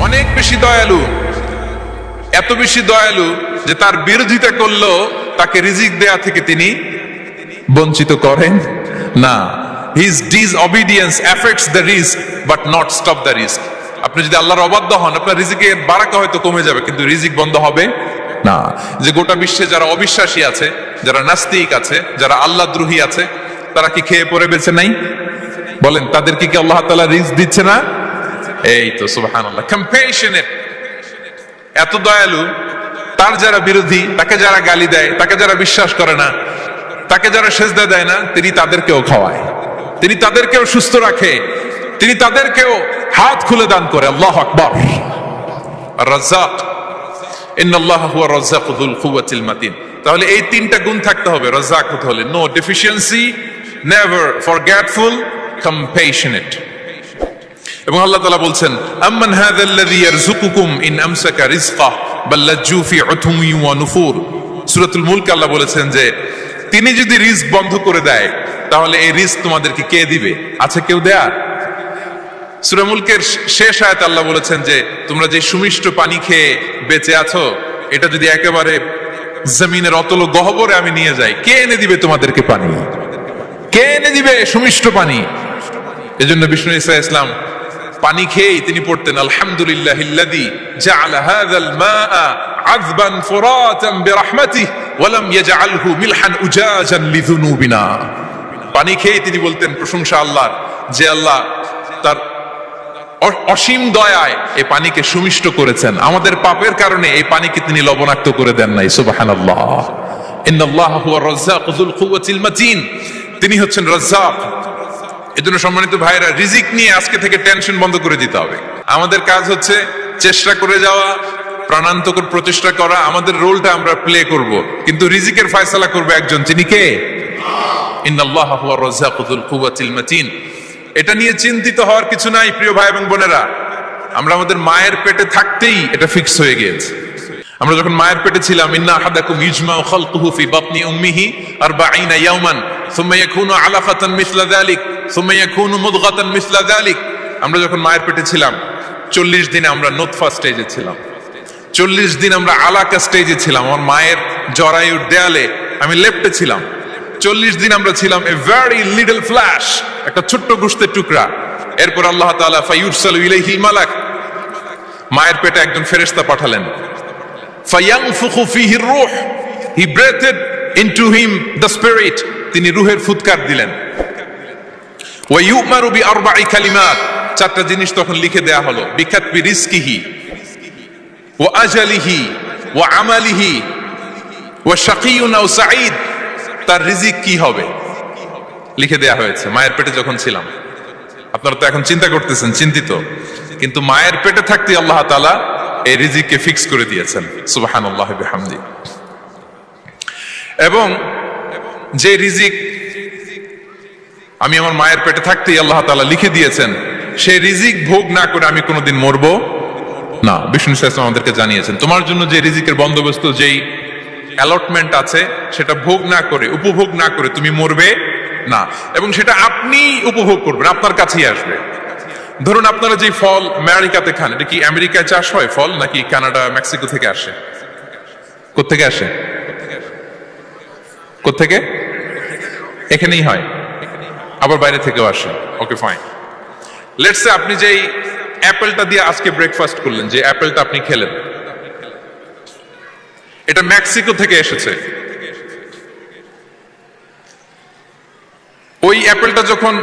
অনেক বেশি দয়ালু, এত বেশি দয়ালু যে তার বিরোধিতা করলেও তাকে রিজিক দেয়া থেকে তিনি বঞ্চিত করেন না। His disobedience affects the risk but not stop the risk. আপনি যদি আল্লাহর অবাধ্য হন, আপনার রিজিকের বারাকা হয়তো কমে যাবে, কিন্তু রিজিক বন্ধ হবে না। যে গোটা বিশ্বে যারা অবিশ্বাসী আছে, যারা নাস্তিক আছে, যারা আল্লাহদ্রোহী আছে, তারা কি খেয়ে পড়ে বেঁচে নাই? বলেন, তাদেরকে কি আল্লাহ তাআলা রিজক দিচ্ছে না? এই তো সুবহানাল্লাহ। কম্প্যাশনেট, এত দয়ালু, তার যারা বিরোধী, তাকে যারা গালি দেয়, তাকে যারা বিশ্বাস করে না, তাকে যারা সেজদা দেয় না, তিনি তাদেরকেও খাওয়ায়, তিনি তাদেরকেও সুস্থ রাখে, তিনি তাদেরকেও হাত খুলে দান করে। আল্লাহু আকবার। আর-রাজ্জাক, ইন্নাল্লাহা হুয়া আর-রাজ্জাকু যুল কুওয়াতিল মাতিন। তাহলে এই তিনটা গুণ থাকতে হবে রাজ্জাক হতে হলে: no deficiency, never forgetful, compassionate. এবং আল্লাহ তাআলা বলছেন, আম্মান হাযাল্লাযী ইয়ারযুকুকুম ইন আমসাকা রিজকাহ বাল লাজ্জু ফি উতুমি ওয়া নুফুর। সূরাতুল মুলক আল্লাহ বলেছেন যে তিনি যদি রিজক বন্ধ করে দেয়, তাহলে এই রিজক তোমাদেরকে কে দিবে? আছে কেউ দেয়ার? সূরা মুলকের শেষ আয়াতে আল্লাহ বলেছেন যে তোমরা যে সুমিষ্ট পানি খেয়ে বেঁচে আছো, এটা যদি একেবারে জমিনের অতল গহ্বরে আমি নিয়ে যাই, কে এনে দিবে তোমাদেরকে পানি? কে এনে দিবে সুমিষ্ট পানি? এজন্য বিষ্ণু ঈসা ইসলাম পানি খেয়েই তিনি পড়তেন, আলহামদুলিল্লাহিল্লাযী জাআলা হাযাল মাআ আযবান ফুরাতান বিরাহমাতিহি ওয়া লাম ইয়াজআলহু মিলহান উজাজান লিযুনুবিনা। পানি খেয়েই তিনি বলতেন প্রশংসা আল্লাহর, যে আল্লাহ তার অসীম দয়ায় এই পানিকে সুমিষ্ট করেছেন, আমাদের পাপের কারণে এই পানিকে তিনি লবণাক্ত করে দেন নাই। সুবহানাল্লাহ। ইন্নাল্লাহা হুয়া আর-রাজ্জাকু যুল কুওয়াতিল মাতিন। তিনি হচ্ছেন রাজ্জাক। এজন্য সম্মানিত ভাইরা, রিজিক নিয়ে আজকে থেকে টেনশন বন্ধ করে দিতে হবে। আমাদের কাজ হচ্ছে চেষ্টা করে যাওয়া, প্রাণান্তকর প্রচেষ্টা করা, আমাদের রোলটা আমরা প্লে করব, কিন্তু রিজিকের ফয়সালা করবে একজন, তিনি কে? ইন্নাল্লাহা হুয়া আর-রাজ্জাকু যুল কুওয়াতিল মাতিন। এটা নিয়ে চিন্তিত হওয়ার কিছু নাই প্রিয় ভাই এবং বোনেরা। আমরা আমাদের মায়ের পেটে থাকতেই এটা ফিক্স হয়ে গিয়েছে। আমরা যখন মায়ের পেটে ছিলাম, ইন্না আহাদাকুম ইজমাউ খালকুহু ফি বাতনি উম্মিহি 40 ইয়াওমান সুম্মা ইয়াকুনু আলাকাতান মিসলা যালিক সুম্মা ইয়াকুনু মুদগাতান মিসলা যালিক। আমরা যখন মায়ের পেটে ছিলাম 40 দিনে আমরা নুতফা স্টেজে ছিলাম, 40 দিন আমরা আলাকা স্টেজে ছিলাম। আমার মায়ের জরায়ুর দেয়ালে আমি লেপ্টে ছিলাম। 40 দিন আমরা ছিলাম এ ভেরি লিটল ফ্ল্যাশ, একটা ছোট্ট গোশতের টুকরা। এরপর আল্লাহ তাআলা ফায়ুরসালু ইলাইহিল মালাক, মায়ের পেটে একজন ফেরেশতা পাঠালেন। ফায়ানফুখু ফীহির রূহ, he breathed into him the spirit, তিনি রূহের ফুৎকার দিলেন। ওয়া ইউমারু বিআরবা'i কালিমাত, চারটা জিনিস তখন লিখে দেয়া হলো। বিকাতবি রিজকিহি ওয়া আজালিহি ওয়া আমালিহি ওয়া শাকিয়ুন আও সাঈদ, তার রিজিক কি হবে লিখে দেয়া হয়েছে মায়ের পেটে যখন ছিলাম। আপনারা তো এখন চিন্তা করতেছেন, চিন্তিত, কিন্তু মায়ের পেটে থাকতে আল্লাহ তাআলা এই রিজিককে ফিক্স করে দিয়েছেন। সুবহানাল্লাহি বিহামদি। এবং যে রিজিক আমি আমার মায়ের পেটে থাকতেই আল্লাহ তাআলা লিখে দিয়েছেন, সেই রিজিক ভোগ না করে আমি কোনোদিন মরবো না। বিষ্ণু ইসলাম আমাদেরকে জানিয়েছেন, তোমার জন্য যে রিজিকের বন্দোবস্ত, যেই অ্যালটমেন্ট আছে, সেটা ভোগ না করে, উপভোগ না করে তুমি মরবে না। এবং সেটা আপনি উপভোগ করবেন, আপনার কাছেই আসবে। ধরুন আপনারা যে ফল আমেরিকাতে খান, এটা কি আমেরিকায় চাষ হয় ফল, নাকি কানাডা মেক্সিকো থেকে আসে? কোত্থেকে আসে? কোত্থেকে? এখানেই হয়, আবার বাইরে থেকেও আসে। Okay fine. লেটস সে আপনি যেই অ্যাপেলটা দিয়ে আজকে ব্রেকফাস্ট করলেন, যে অ্যাপেলটা আপনি খেলেন, এটা মেক্সিকো থেকে এসেছে। ওই অ্যাপেলটা যখন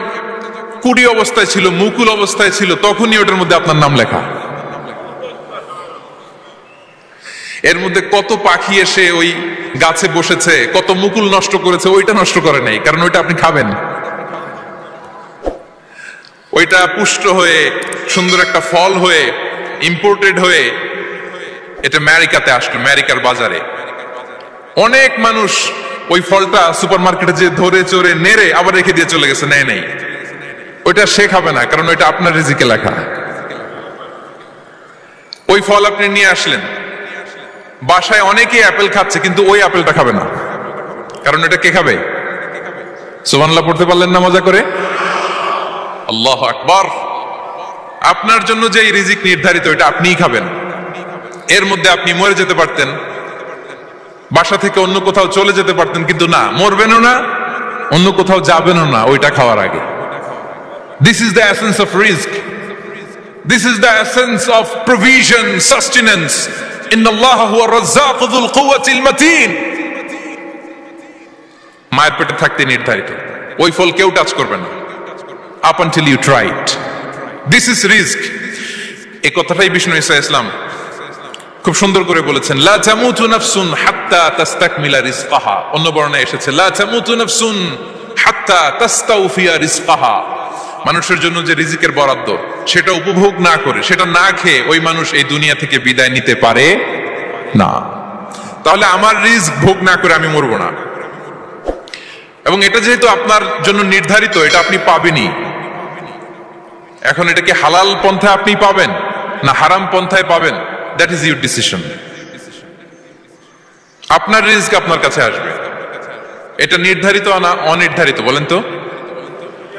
কুড়ি অবস্থায় ছিল, মুকুল অবস্থায় ছিল, তখনই ওটার মধ্যে আপনার নাম লেখা। এর মধ্যে কত পাখি এসে ওই গাছে বসেছে, কত মুকুল নষ্ট করেছে, ওইটা নষ্ট করে নাই, কারণ ওইটা আপনি খাবেন। ওইটা পুষ্ট হয়ে সুন্দর একটা ফল হয়ে ইম্পোর্টেড হয়ে এটা আমেরিকাতে আসলো, আমেরিকার বাজারে। অনেক মানুষ ওই ফলটা সুপার মার্কেটে যে ধরে চড়ে নেড়ে আবার রেখে দিয়ে চলে গেছে, নেয় নেই। ওইটা সে খাবে না, কারণ ওইটা আপনার রিজিকে লেখা। ওই ফল আপনি নিয়ে আসলেন, বাসায় অনেকেই অ্যাপেল খাচ্ছে, কিন্তু ওই অ্যাপেলটা খাবে না, কারণ এটা কে খাবে? সুবহানাল্লাহ পড়তে পারলেন না মজা করে? আল্লাহু আকবার। আপনার জন্য যে এই রিজিক নির্ধারিত এটা আপনিই খাবেন। এর মধ্যে আপনি মরে যেতে পারতেন, বাসা থেকে অন্য কোথাও চলে যেতে পারতেন, কিন্তু না, মরবেনও না, অন্য কোথাও যাবেনও না ওইটা খাওয়ার আগে। This is the essence of rizq. This is the essence of provision, sustenance. Inna Allah huwa ar-razzaq dhul quwwati al-matin. মায়ের পেটে থাকতে নির্ধারিত, ওই ফল কেউ টাচ করবে না up until you try it. This is rizq. এই কথাটাই বিষ্ণু ঈসা ইসলাম খুব সুন্দর করে বলেছেন, লা তামুতু নাফসুন হাত্তা তাস্তাকমিলা রিজকাহা। অন্য বর্ণনায় এসেছে লা তামুতু নাফসুন হাত্তা তাস্তাউফিয়া রিজকাহা। মানুষের জন্য যে রিজিকের বরাদ্দ সেটা উপভোগ না করে, সেটা না খেয়ে ওই মানুষ এই দুনিয়া থেকে বিদায় নিতে পারে না। তাহলে আমার রিজিক ভোগ না করে আমি মরবো না, এবং এটা যেহেতু আপনার জন্য নির্ধারিত, এটা আপনি পাবেনই। এখন এটাকে হালাল পন্থায় আপনি পাবেন না হারাম পন্থায় পাবেন, দ্যাট ইজ ইউর ডিসিশন। আপনার রিজিক আপনার কাছে আসবে, এটা নির্ধারিত না অনির্ধারিত বলেন তো?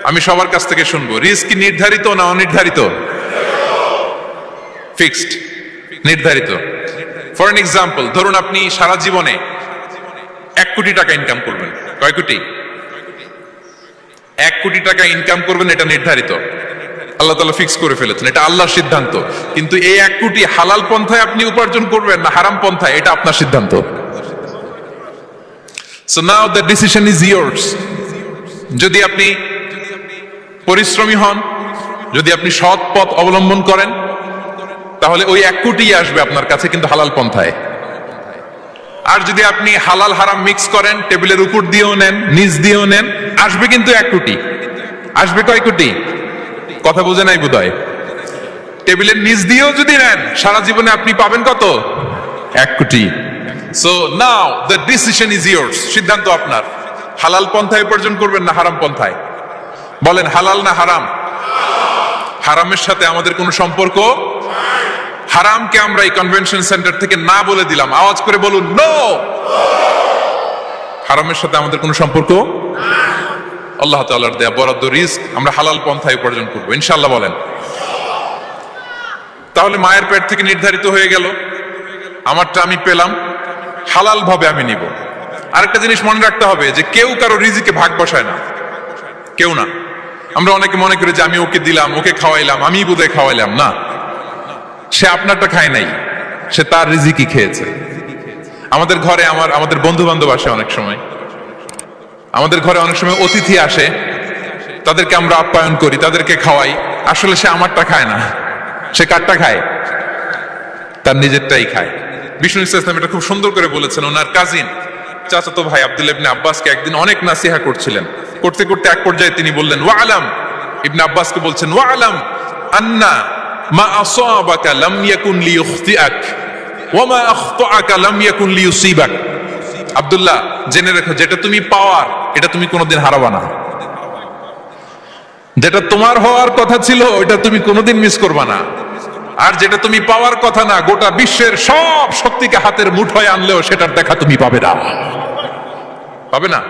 আমি সবার কাছ থেকে শুনবো, রিজিক কি নির্ধারিত না অনির্ধারিত? ফিক্সড, নির্ধারিত। ফর এন এক্সাম্পল, ধরুন আপনি সারা জীবনে 1 কোটি টাকা ইনকাম করবেন। কয় কোটি? 1 কোটি টাকা ইনকাম করবেন, এটা নির্ধারিত, আল্লাহ তাআলা ফিক্স করে ফেলেছেন, এটা আল্লাহর সিদ্ধান্ত। কিন্তু এই 1 কোটি হালাল পন্থায় আপনি উপার্জন করবেন না হারাম পন্থায়, এটা আপনার সিদ্ধান্ত। So now the decision is yours. যদি আপনি পরিশ্রমী হন, যদি আপনি সৎ পথ অবলম্বন করেন, তাহলে ওই 1 কোটি আসবে আপনার কাছে, কিন্তু হালাল পন্থায়। আর যদি আপনি হালাল হারাম মিক্স করেন, টেবিলের উপর দিয়েও নেন, নিচ দিয়েও নেন, আসবে কিন্তু 1 কোটি। আসবে কয় কোটি? কথা বুঝে নাই বোধহয়। টেবিলের নিচ দিয়েও যদি নেন, সারা জীবনে আপনি পাবেন কত? 1 কোটি। So now the decision is years. সিদ্ধান্ত আপনার, হালাল পন্থায় উপার্জন করবেন না হারাম পন্থায়। বলেন হালাল না হারাম? হারামের সাথে আমাদের কোনো সম্পর্ক? হারামকে আমরা এই কনভেনশন সেন্টার থেকে না বলে দিলাম, আওয়াজ করে বলুন নো। হারামের সাথে আমাদের কোনো সম্পর্ক? আল্লাহ তাআলার দেয়া বরাদ্দ রিজক আমরা হালাল পন্থায় উপার্জন করবো ইনশাআল্লাহ। বলেন। তাহলে মায়ের পেট থেকে নির্ধারিত হয়ে গেল, আমারটা আমি পেলাম, হালাল ভাবে আমি নিব। আরেকটা জিনিস মনে রাখতে হবে যে কেউ কারো রিজিকে ভাগ বসায় না, কেউ না। আমরা অনেকে মনে করি যে আমি ওকে দিলাম, ওকে খাওয়াইলাম, আমি বোধহয় খাওয়াইলাম। না, সে আপনারটা খায় নাই, সে তার রিজিকই খেয়েছে। আমাদের ঘরে আমাদের বন্ধু বান্ধব আসে, অনেক সময় আমাদের ঘরে অনেক সময় অতিথি আসে, তাদেরকে আমরা আপ্যায়ন করি, তাদেরকে খাওয়াই। আসলে সে আমারটা খায় না, সে কারটা খায়? তার নিজেরটাই খায়। বিষ্ণু ইসলাম এটা খুব সুন্দর করে বলেছেন। ওনার কাজিন চাচাতো ভাই আব্দুল্লাহ ইবনে আব্বাসকে একদিন অনেক নাসিহা করছিলেন, করতে করতে এক পর্যায়ে তিনি বললেন ওয়ালাম, ইবনে আব্বাসকে বলছেন ওয়ালাম আন্না মা আসাবাকা লাম ইয়াকুন লিইখতিআক ওয়া মা আখতাআকা লাম ইয়াকুন লিইউসিবাক। আব্দুল্লাহ, জেনে রাখো, যেটা তুমি পাওয়ার এটা তুমি কোনোদিন হারাবা না। যেটা তোমার হওয়ার কথা ছিল ওটা তুমি কোনোদিন মিস করবা না। আর যেটা তুমি পাওয়ার কথা না, গোটা বিশ্বের সব শক্তিকে হাতের মুঠোয় আনলেও সেটার দেখা তুমি পাবে না, পাবে না।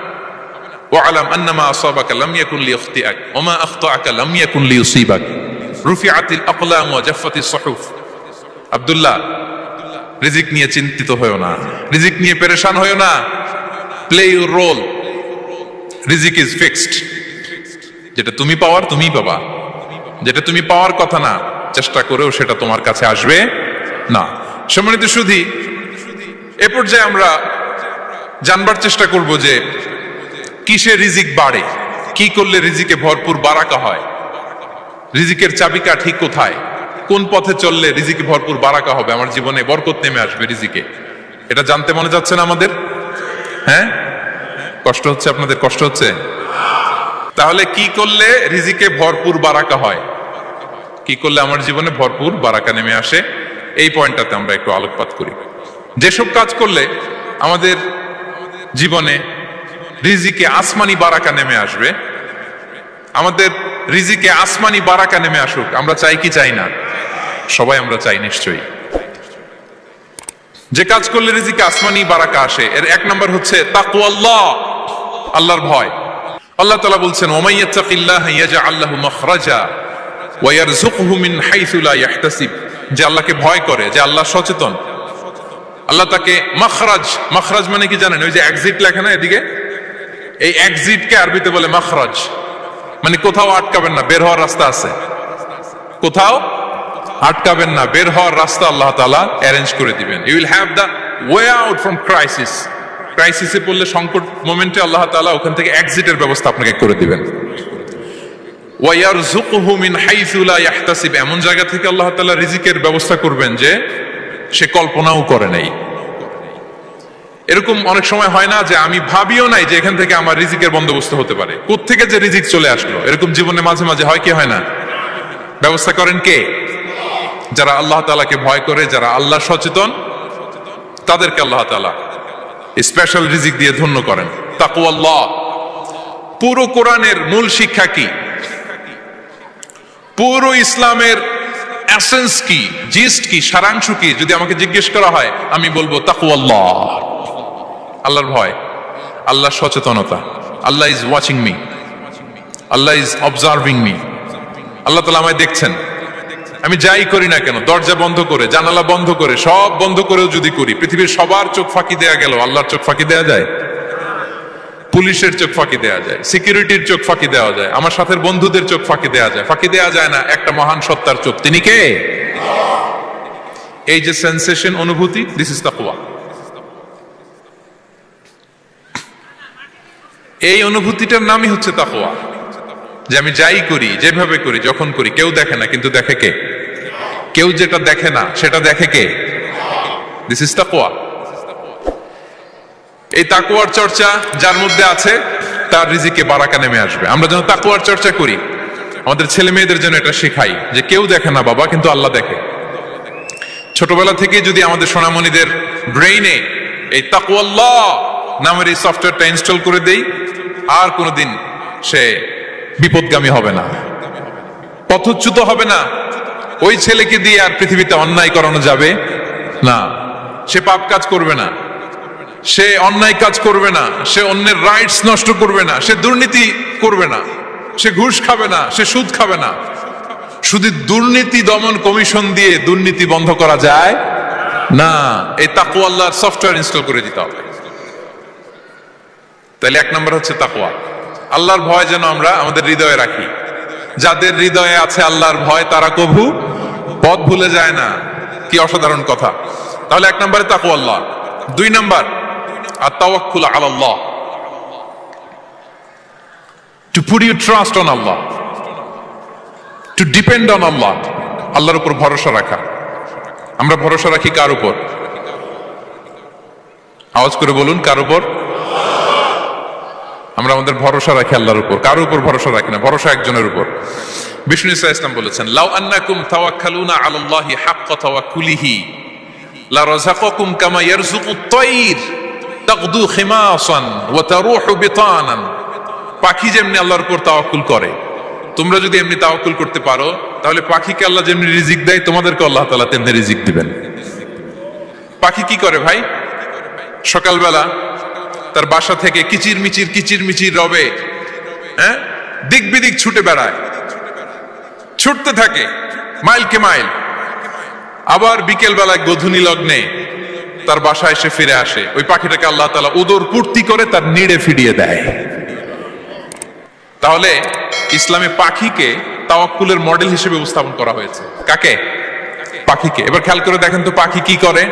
ওয়ালাম আন্নামা আসাবাকা লাম ইয়াকুন লিইখতিআক ওয়া মা আখতাআকা লাম ইয়াকুন লিইউসিবাক রুফিআতিল আকলাম ওয়া জাফফাতিস সুহুফ। আব্দুল্লাহ, রিজিক নিয়ে চিন্তিত হয়ো না, রিজিক নিয়ে পেরেশান হয়ো না। প্লে ইউর রোল, রিজিক ইজ ফিক্সড। যেটা তুমি পাওয়ার তুমিই পাবা, যেটা তুমি পাওয়ার কথা না, চেষ্টা করেও সেটা তোমার কাছে আসবে না। সম্মানিত সুধী, এ পর্যায়ে আমরা জানবার চেষ্টা করব যে কিসে রিজিক বাড়ে, কি করলে রিজিকে ভরপুর বারাকা হয়, রিজিকের চাবিকাঠি কোথায়, কোন পথে চললে রিজিকে ভরপুর বারাকা হবে, আমার জীবনে বরকত নেমে আসবে রিজিকে। এটা জানতে মনে যাচ্ছে না আমাদের? হ্যাঁ, কষ্ট হচ্ছে আপনাদের? কষ্ট হচ্ছে? তাহলে কি করলে রিজিকে ভরপুর বারাকা হয়, কি করলে আমার জীবনে ভরপুর বারাকা নেমে আসে, এই পয়েন্টটাতে আমরা একটু আলোকপাত করি। যেসব কাজ করলে আমাদের জীবনে রিজিকে আসমানি বারাকা নেমে আসবে, আমাদের রিজিকে আসমানি বারাকা নেমে আসুক, আমরা চাই কি চাই না? সবাই আমরা চাই নিশ্চয়ই। যে কাজ করলে রিজিকে আসমানি বারাকা আসে, এর 1 নম্বর হচ্ছে তাকওয়াল্লাহ, আল্লাহর ভয়। আল্লাহ তাআলা বলছেন ওমাইয়াত্তাকিল্লাহা ইয়াজআল লাহু মাখরাজা ওয়ায়ারযুকহু মিন হাইসু লা ইয়াহতাসিব, যে আল্লাহকে ভয় করে, যে আল্লাহ সচেতন, আল্লাহ তাকে মাখরাজ, মাখরাজ মানে কি জানেন? ওই যে এক্সিট লেখা না এদিকে, এই এক্সিটকে আরবিতে বলে মাখরাজ, মানে কোথাও আটকাবেন না, বের হওয়ার রাস্তা আছে, কোথাও আটকাবেন না, বের হওয়ার রাস্তা আল্লাহ তাআলা অ্যারেঞ্জ করে দিবেন। You will have the way out from crisis. ক্রাইসিসে পড়লে, সংকট মোমেন্টে আল্লাহ তাআলা ওখান থেকে এক্সিটের ব্যবস্থা আপনাকে করে দিবেন। ওয়ায়ারযুকহু মিন হাইসু লা ইয়াহতাসিব, এমন জায়গা থেকে আল্লাহ তাআলা রিজিকের ব্যবস্থা করবেন যে সে কল্পনাও করে নাই। এরকম অনেক সময় হয় না যে আমি ভাবিও নাই যে এখান থেকে আমার রিজিকের বন্দোবস্ত হতে পারে, কোত্থেকে যে রিজিক চলে আসলো, এরকম জীবনে মাঝে মাঝে হয় কি হয় না? ব্যবস্থা করেন কে? যারা আল্লাহ তাআলাকে ভয় করে, যারা আল্লাহ সচেতন, তাদেরকে আল্লাহ তাআলা স্পেশাল রিজিক দিয়ে ধন্য করেন। তাকওয়াল্লাহ। পুরো কোরআনের মূল শিক্ষা কি? পুরো ইসলামের এসেন্স কি, জিস্ট কি, সারাংশ কি যদি আমাকে জিজ্ঞেস করা হয়, আমি বলবো তাকওয়াল্লাহ, আল্লাহর ভয়, আল্লাহর সচেতনতা। Allah is watching me, Allah is observing me. Allah তাআলা আমায় দেখছেন, আমি যাই করি না কেন, দরজা বন্ধ করে, জানালা বন্ধ করে, সব বন্ধ করেও যদি করি, পৃথিবীর সবার চোখ ফাঁকি দেয়া গেল, আল্লাহর চোখ ফাঁকি দেয়া যায়? পুলিশের চোখ ফাঁকি দেয়া যায়, সিকিউরিটির চোখ ফাঁকি দেওয়া যায়, আমার সাথে বন্ধুদের চোখ ফাঁকি দেয়া যায়, ফাঁকি দেয়া যায় না একটা মহান সত্তার চোখ। তিনি কে? এই যে সেন্সেশন, অনুভূতি, দিস ইজ তাকওয়া। এই অনুভূতিটার নামই হচ্ছে তাকওয়া, যে আমি যাই করি, যেভাবে করি, যখন করি, কেউ দেখে না কিন্তু দেখে কে? কেউ যেটা দেখে না সেটা দেখে কে? দিস ইজ তাকওয়া। এই তাকওয়ার চর্চা যার মধ্যে আছে, তার রিজিকে বারাকা নেমে আসবে। আমরা যেন তাকওয়ার চর্চা করি, আমাদের ছেলে মেয়েদের জন্য এটা শেখাই যে কেউ দেখে না বাবা, কিন্তু আল্লাহ দেখে। ছোটবেলা থেকে যদি আমাদের সোনামণিদের ব্রেইনে এই তাকওয়াল্লাহ নামের এই সফটওয়্যারটা ইনস্টল করে দেই, আর কোনোদিন সে বিপদগামী হবে না, পথচ্যুত হবে না। ওই ছেলেকে দিয়ে আর পৃথিবীতে অন্যায় করানো যাবে না, সে পাপ কাজ করবে না, সে অন্যায় কাজ করবে না, সে অন্যের রাইটস নষ্ট করবে না, সে দুর্নীতি করবে না, সে ঘুষ খাবে না, সে সুদ খাবে না। শুধু দুর্নীতি দমন কমিশন দিয়ে দুর্নীতি বন্ধ করা যায় না, এই তাকওয়া আল্লাহর সফটওয়্যার ইনস্টল করে দিতে হবে। তাহলে এক নম্বর হচ্ছে তাকওয়া। আল্লাহর ভয় যেন আমরা আমাদের হৃদয়ে রাখি। যাদের হৃদয়ে আছে আল্লাহর ভয়, তারা কভু পথ ভুলে যায় না। কি অসাধারণ কথা! তাহলে এক নম্বরে তাকওয়া আল্লাহ। দুই নম্বর আত-তাওয়াক্কুল আলাল্লাহ, to put your trust on Allah, to depend on Allah, আল্লাহর উপর ভরসা রাখা। আমরা ভরসা রাখি কার উপর? আওয়াজ করে বলুন, কার উপর? আমরা আমাদের ভরসা রাখি আল্লাহর উপর, কার উপর ভরসা রাখি না, ভরসা একজনের উপর। বিষ্ণু ইসা ইসলাম বলেছেন, লাউ আন্নাকুম তাওয়াক্কালুনা আলাল্লাহি হাক্কা তাওয়াক্কুলিহি লা রাযাকাকুম কামা ইয়ারযুকুত তায়র তাগদু খিমাসান ওয়া তারুহু বিতানান। পাখি যেমনি আল্লাহর উপর তাওয়াক্কুল করে, তোমরা যদি এমনি তাওয়াক্কুল করতে পারো, তাহলে পাখিকে আল্লাহ যেমনি রিজিক দেয়, তোমাদেরকে আল্লাহ তাআলা তেমনি রিজিক দিবেন। পাখি কি করে ভাই? সকালবেলা তার বাসা থেকে কিচির মিচির রবে, হ্যাঁ, দিক বিদিক ছুটে বেড়ায়, ছুটতে থাকে মাইলকে মাইল। আবার বিকেল বেলায় গোধূলি লগ্নে তার বাসায় এসে ফিরে আসে। ওই পাখিটাকে আল্লাহ তাআলা উদর পূর্তি করে তার নিড়ে ফিরিয়ে দেয়। তাহলে ইসলামে পাখিকে তাওয়াক্কুলের মডেল হিসেবে উপস্থাপন করা হয়েছে। কাকে? পাখিকে। এবার খেয়াল করে দেখেন তো, পাখি কি করে?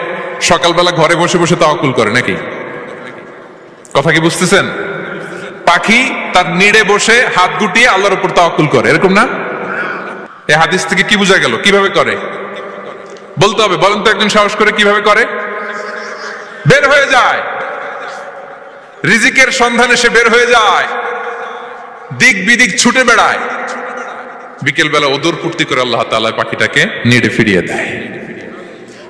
সকালবেলা ঘরে বসে বসে তাওয়াক্কুল করে নাকি? কথা কি বুঝতেছেন? পাখি তার নিড়ে বসে হাত গুটিয়ে আল্লাহর উপর তাওয়াক্কুল করে, এরকম না? এই হাদিস থেকে কি বোঝা গেল? কিভাবে করে বলতে হবে, বলেন তো একজন সাহস করে, কিভাবে করে? বের হয়ে যায়, রিজিকের সন্ধানে সে বের হয়ে যায়, দিক বিদিক ছুটে বেড়ায়, বিকেল বেলা ওদর পূর্তি করে আল্লাহ তাআলা পাখিটাকে নিড়ে ফিরিয়ে দেয়।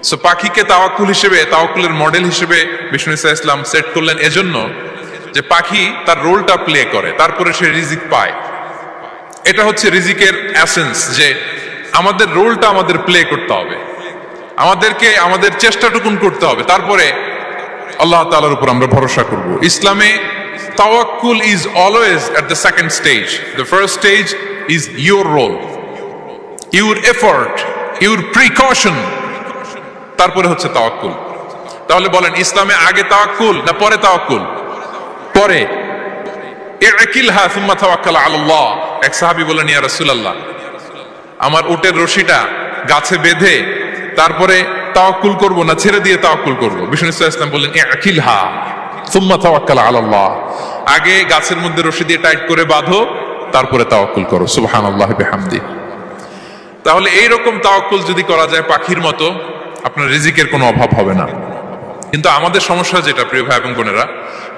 সো পাখিকে তাওয়াক্কুল হিসেবে, তাওয়াক্কুলের মডেল হিসেবে বিষ্ণু ইসা ইসলাম সেট করলেন এজন্য যে পাখি তার রোলটা প্লে করে, তারপরে সে রিজিক পায়। এটা হচ্ছে রিজিকের এসেন্স, যে আমাদের রোলটা আমাদের প্লে করতে হবে, আমাদেরকে আমাদের চেষ্টাটুকুন করতে হবে, তারপরে আল্লাহ তাআলার উপর আমরা ভরসা করব। ইসলামে তাওয়াক্কুল is always at the second stage. The first stage is your role. Your effort, your precaution, তারপরে হচ্ছে তাওয়াক্কুল। তাহলে বলেন ইসলামে আগে তাওয়াক্কুল না পরে তাওয়াক্কুল? পরে। ইকিলহা সুম্মা তাওয়াক্কাল আলাল্লাহ। এক সাহাবী বলেন, ইয়া রাসূলুল্লাহ, আমার উটের রশিটা গাছে বেঁধে তারপরে তাওয়াক্কুল করব না ছেড়ে দিয়ে তাওয়াক্কুল করব? বিষ্ণু সাল্লাল্লাহু আলাইহি ওয়াসাল্লাম বললেন, ইকিলহা সুম্মা তাওয়াক্কাল আলাল্লাহ। আগে গাছের মধ্যে রশি দিয়ে টাইট করে বাঁধো, তারপরে তাওয়াক্কুল করো। সুবহানাল্লাহি ওয়া বিহামদিহি। তাহলে এইরকম তাওয়াক্কুল যদি করা যায় পাখির মতো, আপনার রিজিকের কোনো অভাব হবে না। কিন্তু আমাদের সমস্যা যেটা, প্রিয় ভাই এবং বোনেরা,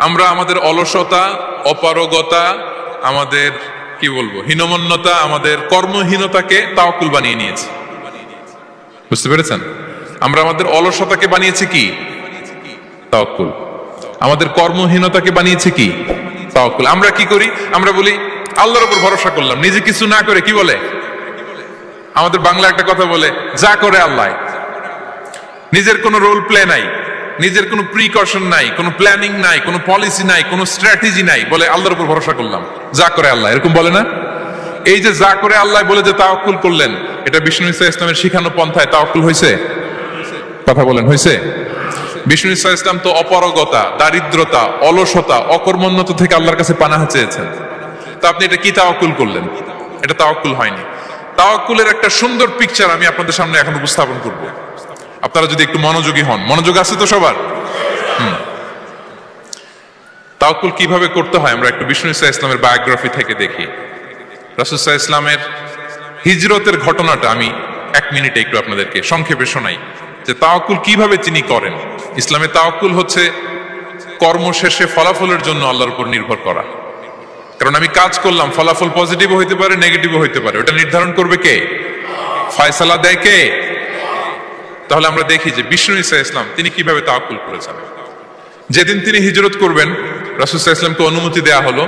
আমরা আমাদের অলসতা, অপারগতা, আমাদের কি বলবো হীনমন্যতা, আমাদের কর্মহীনতাকে তাওয়াক্কুল বানিয়ে নিয়েছি। বুঝতে পেরেছেন? আমরা আমাদের অলসতাকে বানিয়েছি কি? তাওয়াক্কুল। আমাদের কর্মহীনতাকে বানিয়েছি কি? তাওয়াক্কুল। আমরা কি করি? আমরা বলি আল্লাহর উপর ভরসা করলাম, নিজে কিছু না করে। কি বলে আমাদের বাংলা একটা কথা বলে, যা করে আল্লাহ। নিজের কোনো রোল প্লে নাই, নিজের কোনো প্রিকশন নাই, কোনো প্ল্যানিং নাই, কোনো পলিসি নাই, কোনো স্ট্র্যাটেজি নাই, বলে আল্লাহর উপর ভরসা করলাম, যা করে আল্লাহ। এরকম বলে না? এই যে যা করে আল্লাহ বলে যে তাওয়াক্কুল করলেন, এটা বিষ্ণু ঈসা ইসলামের শিখানো পন্থায় তাওয়াক্কুল হয়েছে? কথা বলেন, হয়েছে? বিষ্ণু ঈসা ইসলাম তো অপারগতা, দারিদ্রতা, অলসতা, অকর্মণ্যতা থেকে আল্লাহর কাছে পানাহ চেয়েছেন। তো আপনি এটা কি তাওয়াক্কুল করলেন? এটা তাওয়াক্কুল হয়নি। তাওয়াক্কুলের একটা সুন্দর পিকচার আমি আপনাদের সামনে এখন উপস্থাপন করব, আপনারা যদি একটু মনোযোগী হন। মনোযোগ আছে তো সবার? তাওয়াক্কুল কিভাবে করতে হয় আমরা একটু বিষ্ণু ঈসা ইসলামের বায়োগ্রাফি থেকে দেখি। রাসূল সাল্লাল্লাহু আলাইহি ওয়াসাল্লামের হিজরতের ঘটনাটা আমি 1 মিনিটে একটু আপনাদেরকে সংক্ষেপে শোনাই, যে তাওয়াক্কুল কিভাবে তিনি করেন। ইসলামে তাওয়াক্কুল হচ্ছে কর্ম শেষে ফলাফলের জন্য আল্লাহর উপর নির্ভর করা। কারণ আমি কাজ করলাম, ফলাফল পজিটিভও হইতে পারে, নেগেটিভও হইতে পারে, ওটা নির্ধারণ করবে কে? ফয়সালা দেয় কে? তাহলে আমরা দেখি যে বিষ্ণু ঈসা ইসলাম তিনি কিভাবে তাওয়াক্কুল করেছেন। যেদিন তিনি হিজরত করবেন, রাসূল সাল্লাল্লাহু আলাইহি ওয়াসাল্লামকে অনুমতি দেয়া হলো,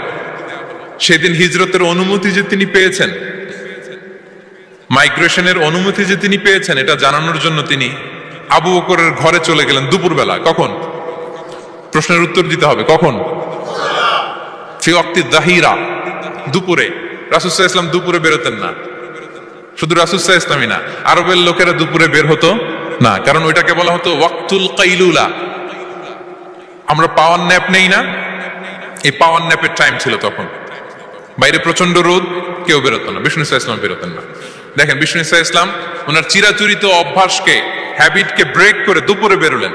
সেদিন হিজরতের অনুমতি যে তিনি পেয়েছেন, মাইগ্রেশনের অনুমতি যে তিনি পেয়েছেন, এটা জানানোর জন্য তিনি আবু বকরের ঘরে চলে গেলেন দুপুরবেলা। কখন? প্রশ্নের উত্তর দিতে হবে। কখন? ফি ওয়াক্তি যাহিরা, দুপুরে। রাসূল সাল্লাল্লাহু আলাইহি ওয়াসাল্লাম দুপুরে বেরোতেন না। শুধু রাসূল সাল্লাল্লাহু আলাইহি ওয়াসাল্লামই না, আরবের লোকেরা দুপুরে বের হতো না, কারণ ওইটাকে বলা হতো ওয়াক্তুল কাইলুলা। আমরা পাওয়ার ন্যাপ নেই না, এই পাওয়ার ন্যাপের টাইম ছিল তখন। বাইরে প্রচন্ড রোদ, কেউ বেরোতো না, বিষ্ণু ঈসা ইসলাম বেরোতেন না। দেখেন বিষ্ণু ঈসা ইসলাম ওনার চিরাচরিত অভ্যাসকে, হ্যাবিটকে ব্রেক করে দুপুরে বেরোলেন।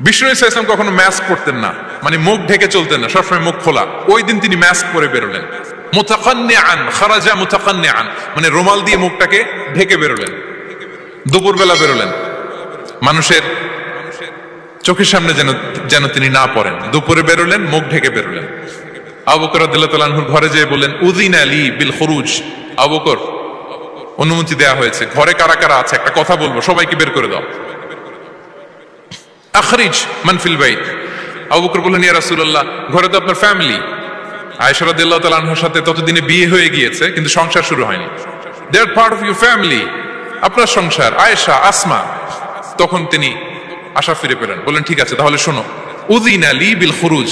বিষ্ণু ঈসা ইসলাম কখনো মাস্ক পরতেন না, মানে মুখ ঢেকে চলতেন না, সবসময় মুখ খোলা। ওই দিন তিনি মাস্ক পরে বেরোলেন। মুতাকান্নিআন, খারাজা মুতাকান্নিআন, মানে রুমাল দিয়ে মুখটাকে ঢেকে বেরোলেন, দুপুরবেলা বেরোলেন। মানুষের চোখের সামনে যেন তিনি না পড়েন, দুপুরে বেরোলেন, মুখ ঢেকে বেরোলেন। আবু বকর রাদিয়াল্লাহু তাআলা আনহুর ঘরে যেয়ে বললেন, উযিনা লি বিল খুরুজ। আবু বকর, অনুমতি দেয়া হয়েছে, ঘরে কারা কারা আছে একটা কথা বলবো, সবাইকে বের করে দাও। আখরিজ মান ফিল বাইত। আবু বকর বললেন, ইয়া রাসূলুল্লাহ, ঘরে তো আপনার ফ্যামিলি। আয়েশা রাদিয়াল্লাহু তাআলা আনহার সাথে ততদিনে বিয়ে হয়ে গিয়েছে, কিন্তু সংসার শুরু হয়নি। দে আর পার্ট অফ ইউর ফ্যামিলি, আপনার সংসার। আয়েশা, আসমা। তখন তিনি আশা ফিরে পেলেন, বললেন ঠিক আছে তাহলে শোনো, উযিনা লি বিল খুরুজ,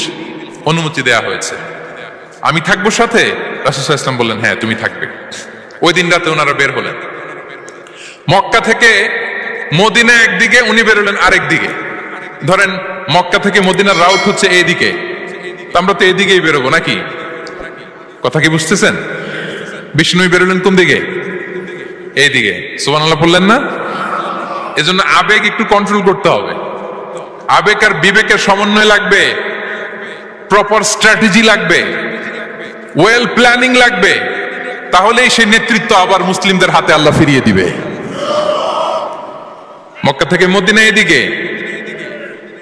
অনুমতি দেয়া হয়েছে, আমি থাকবো সাথে? রাসূল সাল্লাল্লাহু আলাইহি ওয়াসাল্লাম বললেন, হ্যাঁ তুমি থাকবে। ওই দিন রাতে ওনারা বের হলেন। মক্কা থেকে মদিনা একদিকে, উনি বেরোলেন আরেক দিকে। ধরেন মক্কা থেকে মদিনার রাউট হচ্ছে এইদিকে, তো আমরা তো এইদিকেই বেরোবো নাকি? কথা কি বুঝতেছেন? বিষ্ণু বেরোলেন কোন দিকে? এইদিকে। সুবহানাল্লাহ বললেন না? এজন্য আবেগ একটু কন্ট্রোল করতে হবে। আবেগ আর বিবেকের সমন্বয় লাগবে, প্রপার স্ট্র্যাটেজি লাগবে, ওয়েল প্ল্যানিং লাগবে, তাহলেই সেই নেতৃত্ব আবার মুসলিমদের হাতে আল্লাহ ফিরিয়ে দিবে। মক্কা থেকে মদিনা এদিকে,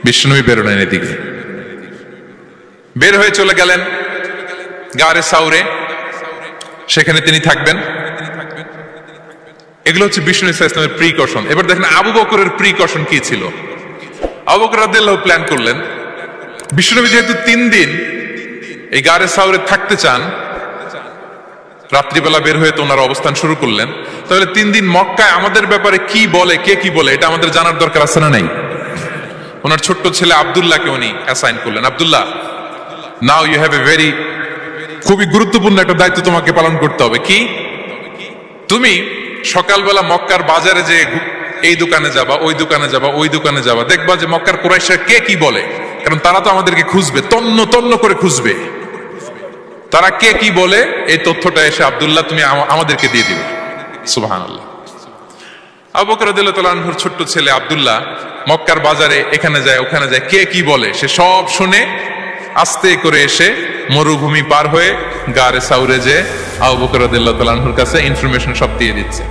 বিষ্ণু বেরোলেন এদিকে। বের হয়ে চলে গেলেন গারে সাউরে, সেখানে তিনি থাকবেন। এগুলো হচ্ছে বিষ্ণু ঈসা ইসলামের প্রিকশন। এবার দেখেন আবু বকরের প্রিকশন কি ছিল। আবু বকর রাদিয়াল্লাহু প্ল্যান করলেন, বিষ্ণুনবী যেহেতু 3 দিন এই গারে সাউরে থাকতে চান, রাত্রিবেলা বের হয়ে তো ওনারা অবস্থান শুরু করলেন, তাহলে 3 দিন মক্কায় আমাদের ব্যাপারে কি বলে, কে কি বলে, এটা আমাদের জানার দরকার আছে না নাই? ওনার ছোট্ট ছেলে আব্দুল্লাহকে উনি অ্যাসাইন করলেন। Abdullah, now you have a খুবই গুরুত্বপূর্ণ একটা দায়িত্ব তোমাকে পালন করতে হবে। কি? তুমি সকালবেলা মক্কার বাজারে যে এই দোকানে যাবা, ওই দোকানে যাবা, ওই দোকানে যাবা, দেখবা যে মক্কার কুরাইশরা কে কি বলে, কারণ তারা তো আমাদেরকে খুঁজবে, তন্ন তন্ন করে খুঁজবে, তারা কে কি বলে এই তথ্যটা এসে আব্দুল্লাহ তুমি আমাদেরকে দিয়ে দিবে। সুবহানাল্লাহ। আবু বকর রাদিয়াল্লাহু তাআলা আনহুর ছোট্ট ছেলে আব্দুল্লাহ মক্কার বাজারে এখানে যায় ওখানে যায়, কে কি বলে সে সব শুনে আস্তে করে এসে মরুভূমি পার হয়ে গারে সাউরে যে আবু বকর রাদিয়াল্লাহু তাআলা আনহুর কাছে ইনফরমেশন সব দিয়ে দিচ্ছে।